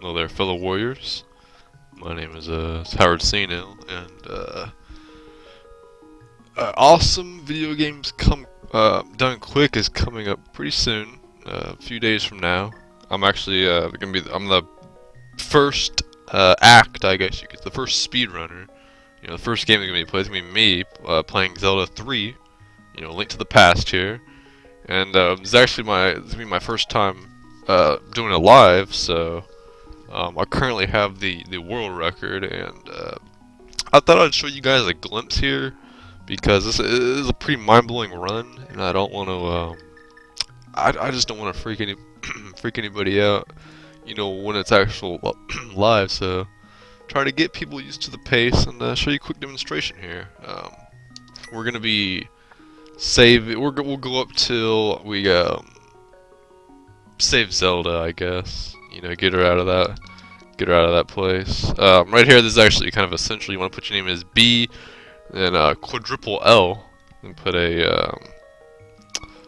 Hello there, fellow warriors. My name is Howard Sano, and awesome video games done quick is coming up pretty soon. A few days from now, I'm actually I'm the first act, I guess you could, the first speedrunner. You know, the first game that's gonna be played is gonna be me playing Zelda 3. You know, Link to the Past here, and it's gonna be my first time doing it live, so. I currently have the world record, and I thought I'd show you guys a glimpse here because this is a pretty mind-blowing run, and I don't want to. I just don't want to freak anybody out, you know, when it's actual live. So try to get people used to the pace and show you a quick demonstration here. We're gonna be we'll go up till we save Zelda, I guess. You know, get her out of that place. Right here, this is actually kind of essential. You want to put your name as B, and quadruple L, and put a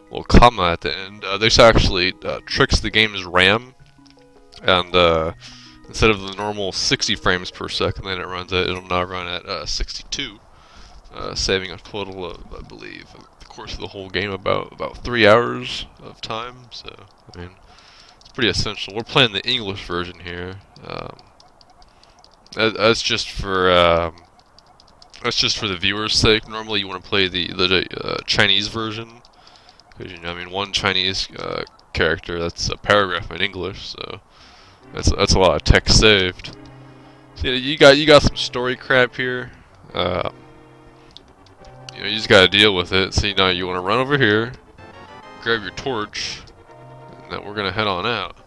little comma at the end. This actually tricks the game's RAM, and instead of the normal 60 frames per second that it runs at, it'll now run at 62, saving a total of, I believe, over the course of the whole game, about 3 hours of time. So, I mean, pretty essential. We're playing the English version here. That's just for the viewers' sake. Normally, you want to play the Chinese version, because you know, I mean, one Chinese character, that's a paragraph in English, so that's a lot of text saved. So, you got some story crap here. You know, you just gotta deal with it. So now you want to run over here, grab your torch. That we're gonna head on out.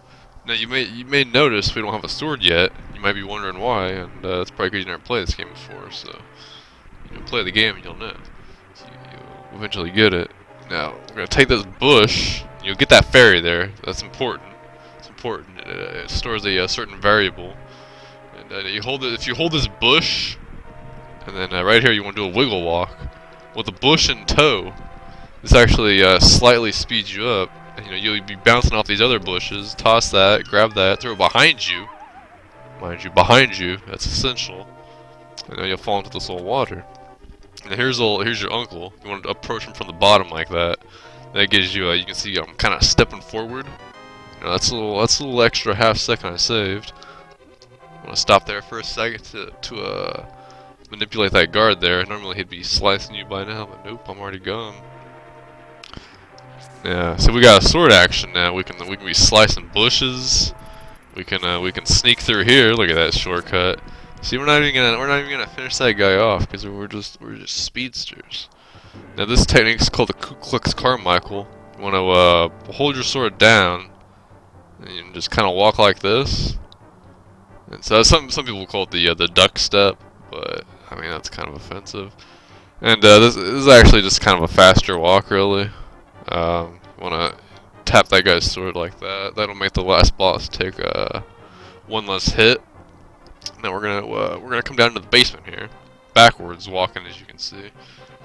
Now you may notice we don't have a sword yet. You might be wondering why, and that's probably because you never played this game before. So you play the game and you'll know. So you'll eventually get it. Now we're gonna take this bush. You'll get that fairy there. That's important. It's important. It stores a certain variable, and you hold it. If you hold this bush, and then right here you want to do a wiggle walk with the bush in tow. This actually slightly speeds you up. You know, you'll be bouncing off these other bushes, toss that, grab that, throw it behind you. Mind you, behind you, that's essential. And then you'll fall into this little water. And here's your uncle. You want to approach him from the bottom like that. That gives you, you can see I'm kind of stepping forward. You know, that's a little extra half second I saved. I want to stop there for a second to manipulate that guard there. Normally he'd be slicing you by now, but nope, I'm already gone. Yeah, so we got a sword action now. We can be slicing bushes. We can sneak through here. Look at that shortcut. See, we're not even gonna finish that guy off because we're just speedsters. Now this technique is called the Ku Klux Carmichael. You want to hold your sword down and you just kind of walk like this. And so some people call it the duck step, but I mean that's kind of offensive. And this is actually just kind of a faster walk, really. Want to tap that guy's sword like that. That'll make the last boss take one less hit. Now we're gonna come down to the basement here, backwards walking, as you can see.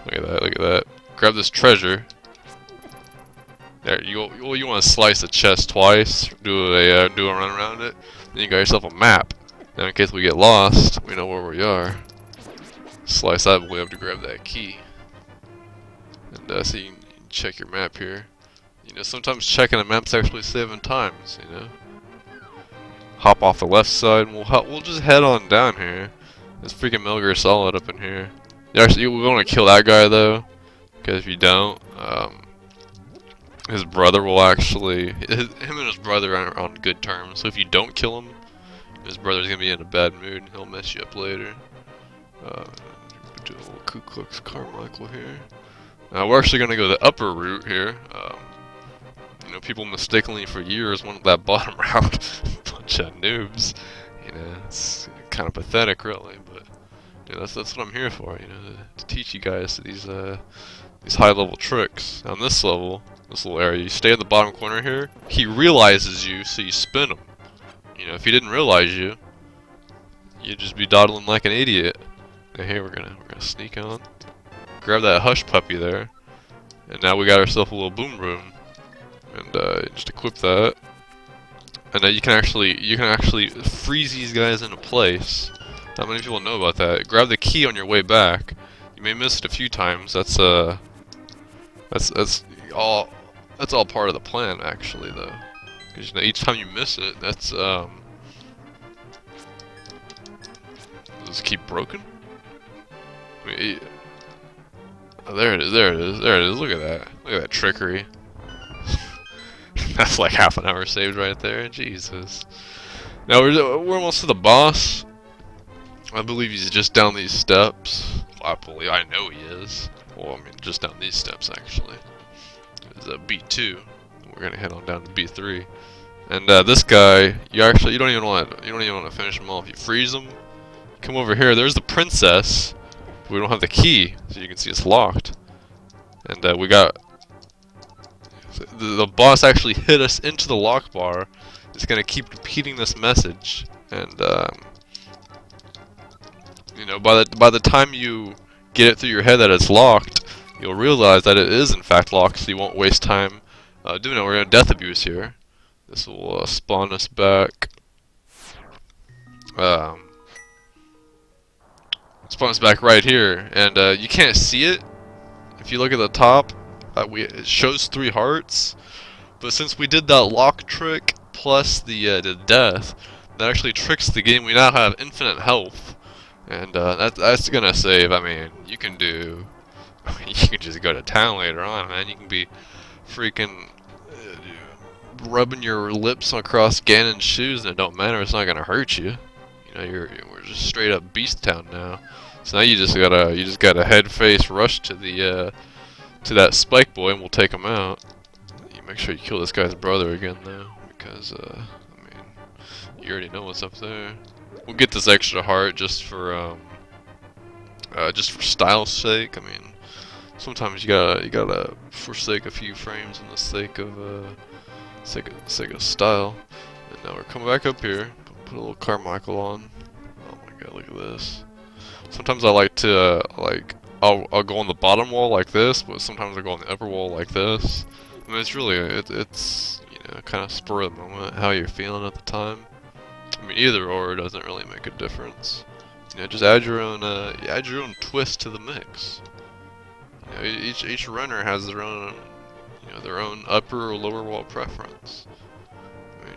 Look at that! Look at that! Grab this treasure. There you go. You want to slice the chest twice. Do a run around it. Then you got yourself a map. Now in case we get lost, we know where we are. Slice that way up to grab that key. And so you can check your map here. You know, sometimes checking a map's actually saving times. You know, hop off the left side, and we'll just head on down here. There's freaking Metal Gear Solid up in here. We want to kill that guy though, because if you don't, his brother will actually him and his brother are on good terms. So if you don't kill him, his brother's gonna be in a bad mood and he'll mess you up later. Do a little Ku Klux Carmichael here. We're actually going to go the upper route here. You know, people mistakenly for years wanted that bottom route. Bunch of noobs. You know, it's kind of pathetic, really. But you know, that's what I'm here for. You know, to teach you guys these high-level tricks. On this level, this little area, you stay in the bottom corner here. He realizes you, so you spin him. You know, if he didn't realize you, you'd just be dawdling like an idiot. Now here we're gonna sneak on. Grab that hush puppy there, and now we got ourselves a little boom room, and just equip that, and you can actually freeze these guys into place. Not many people know about that. Grab the key on your way back. You may miss it a few times. That's all part of the plan, actually, though. Because you know, each time you miss it, that's does this keep broken? I mean, oh, there it is. There it is. There it is. Look at that. Look at that trickery. That's like half an hour saved right there. Jesus. Now we're almost to the boss. I believe he's just down these steps. Well, I know he is. Well, I mean, just down these steps actually. It's B2. We're gonna head on down to B3. And this guy, you don't even want to finish him off. You freeze him. Come over here. There's the princess. We don't have the key, so you can see it's locked. And we got the boss actually hit us into the lock bar. It's gonna keep repeating this message, and you know, by the time you get it through your head that it's locked, you'll realize that it is in fact locked. So you won't waste time doing it. We're gonna death abuse here. This will spawn us back. Spawn us back right here, and you can't see it. If you look at the top, it shows 3 hearts, but since we did that lock trick plus the death, that actually tricks the game. We now have infinite health, and that's gonna save. I mean, you can just go to town later on, man. You can be freaking rubbing your lips across Ganon's shoes, and it don't matter. It's not gonna hurt you. You know, we're just straight up beast town now. So now you just gotta head face rush to the to that spike boy, and we'll take him out. You make sure you kill this guy's brother again though, because I mean, you already know what's up there. We'll get this extra heart just for style's sake. I mean, sometimes you gotta forsake a few frames in the sake of style. And now we're coming back up here. Put a little Carmichael on. Oh my god, look at this. Sometimes I like to I'll go on the bottom wall like this, but sometimes I go on the upper wall like this. I mean, it's really it's you know, kind of spur of the moment, how you're feeling at the time. I mean, either or doesn't really make a difference. You know, just add your own twist to the mix. You know, each runner has their own, you know, their own upper or lower wall preference. I mean,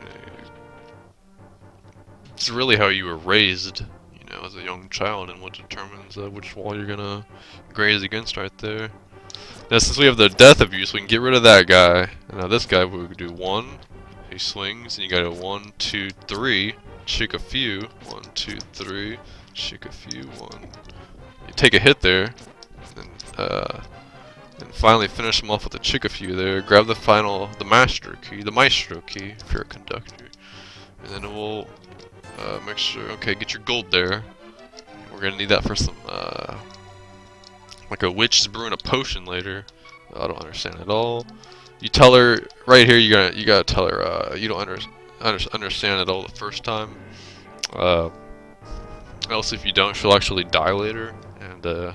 it's really how you were raised, you know, as a young child, and what determines which wall you're gonna graze against right there. Now, since we have the death abuse, we can get rid of that guy. And now this guy, we could do 1. He swings, and you gotta 1, 2, 3. Chick a few. 1, 2, 3. Chick a few. 1. You take a hit there, and finally finish him off with a chick a few there. Grab the maestro key if you're a conductor, and then we'll make sure. Okay, get your gold there. We're gonna need that for some like a witch's brew and a potion later. I don't understand at all. You tell her right here. You gotta tell her you don't understand at all the first time. Else, if you don't, she'll actually die later. And I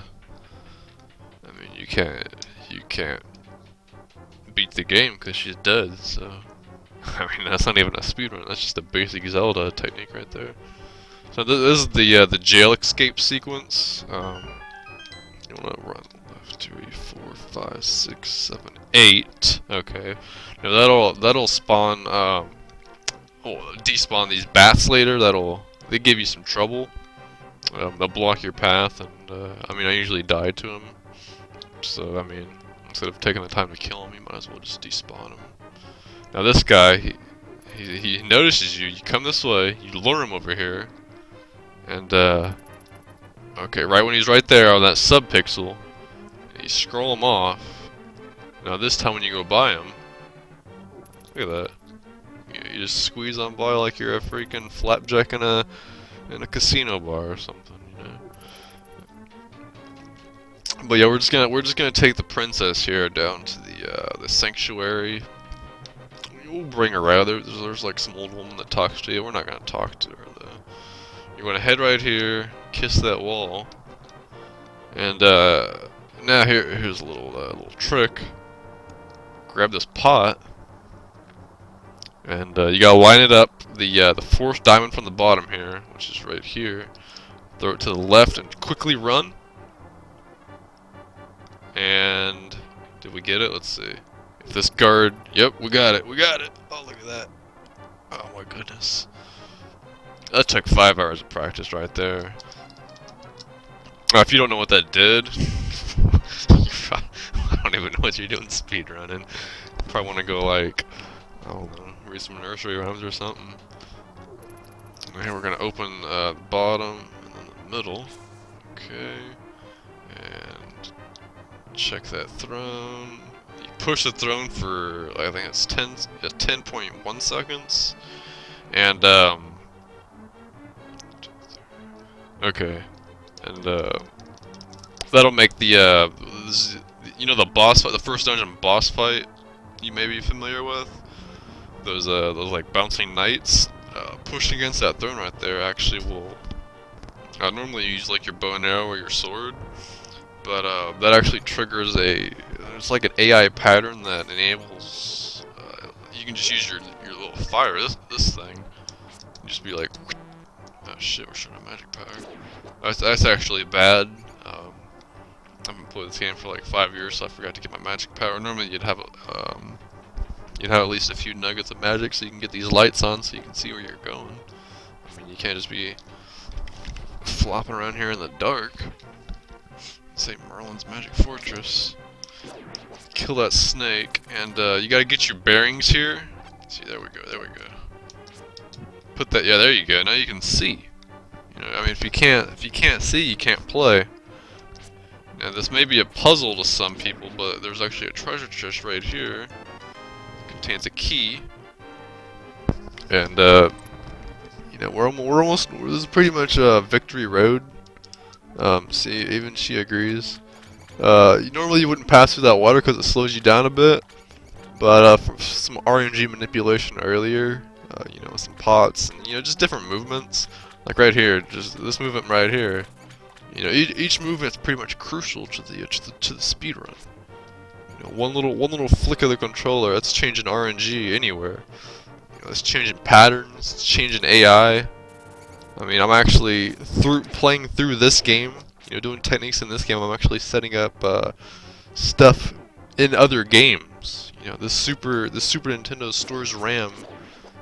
mean, you can't beat the game because she's dead. So I mean, that's not even a speedrun. That's just a basic Zelda technique right there. So this is the jail escape sequence. You want to run left, 2, 4, 5, 6, 7, 8. Okay. Now that'll spawn despawn these bats later. They give you some trouble. They'll block your path, and I mean, I usually die to them. So I mean, instead of taking the time to kill him, you might as well just despawn him. Now this guy, he notices you. You come this way. You lure him over here, and okay, right when he's right there on that sub-pixel, you scroll him off. Now this time when you go by him, look at that. You just squeeze on by like you're a freaking flapjack in a casino bar or something, you know. But yeah, we're just gonna take the princess here down to the sanctuary. We'll bring her out. There's like some old woman that talks to you. We're not gonna talk to her though. You're gonna head right here, kiss that wall, and now here's a little trick. Grab this pot, And you gotta line it up, the fourth diamond from the bottom here, which is right here. Throw it to the left and quickly run. And did we get it? Let's see. If this guard, yep, we got it. We got it. Oh, look at that. Oh my goodness. That took 5 hours of practice right there. If you don't know what that did, I don't even know what you're doing speedrunning. You probably want to go like, I don't know, read some nursery rhymes or something. And here we're gonna open bottom and then the middle. Okay, and check that throne. You push the throne for I think it's 10.1 seconds, and okay, and that'll make the you know, the boss fight, the first dungeon boss fight you may be familiar with. Those like bouncing knights pushing against that throne right there actually will. Normally you use like your bow and arrow or your sword, but that actually triggers it's like an AI pattern that enables. You can just use your little fire. This thing, just be like, oh shit, we're short of magic power. That's actually bad. I haven't played this game for like 5 years, so I forgot to get my magic power. Normally you'd have at least a few nuggets of magic so you can get these lights on so you can see where you're going. I mean, you can't just be flopping around here in the dark. St. Merlin's Magic Fortress. Kill that snake, and you gotta get your bearings here. See, there we go, there we go. Put that, yeah, there you go. Now you can see. You know, I mean, if you can't see, you can't play. Now, this may be a puzzle to some people, but there's actually a treasure chest right here. It contains a key, and you know, we're almost. This is pretty much Victory Road. See, even she agrees. Normally you wouldn't pass through that water because it slows you down a bit, but from some RNG manipulation earlier, you know, some pots and just different movements, like right here, just this movement right here. You know, each movement's pretty much crucial to the speedrun. You know, one little flick of the controller, that's changing RNG anywhere. You know, it's changing patterns, it's changing AI. I mean, I'm actually playing through this game. You know, doing techniques in this game. I'm actually setting up stuff in other games. You know, the Super Nintendo stores RAM,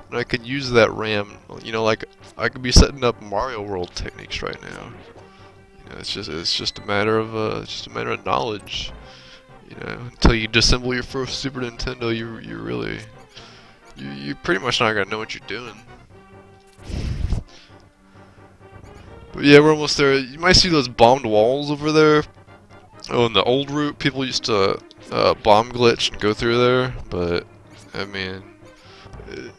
and I could use that RAM. You know, like I could be setting up Mario World techniques right now. You know, it's just a matter of knowledge. You know, until you disassemble your first Super Nintendo, you're pretty much not gonna know what you're doing. But yeah, we're almost there. You might see those bombed walls over there. Oh, in the old route, people used to bomb glitch and go through there, but I mean,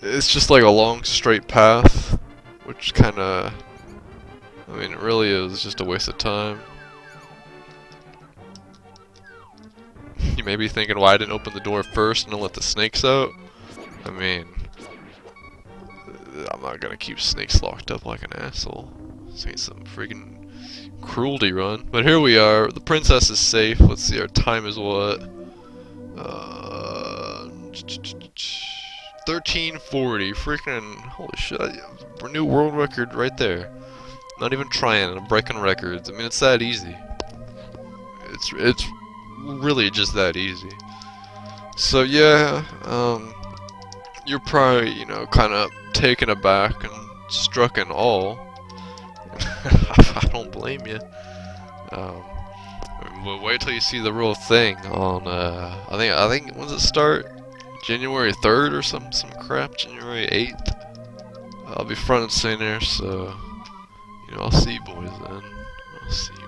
it's just like a long straight path, which kind of, I mean, it really is just a waste of time. You may be thinking, why I didn't open the door first and let the snakes out? I mean, I'm not gonna keep snakes locked up like an asshole. This ain't some friggin' cruelty run. But here we are. The princess is safe. Let's see, our time is what? 13:40. Freaking holy shit! New world record right there. Not even trying. I'm breaking records. I mean, it's that easy. It's really just that easy. So yeah, you're probably kind of taken aback and struck in awe. I don't blame you. But wait till you see the real thing on I think when does it start? January 3rd or some crap. January 8th. I'll be front and center, so I'll see you boys then. I'll see you.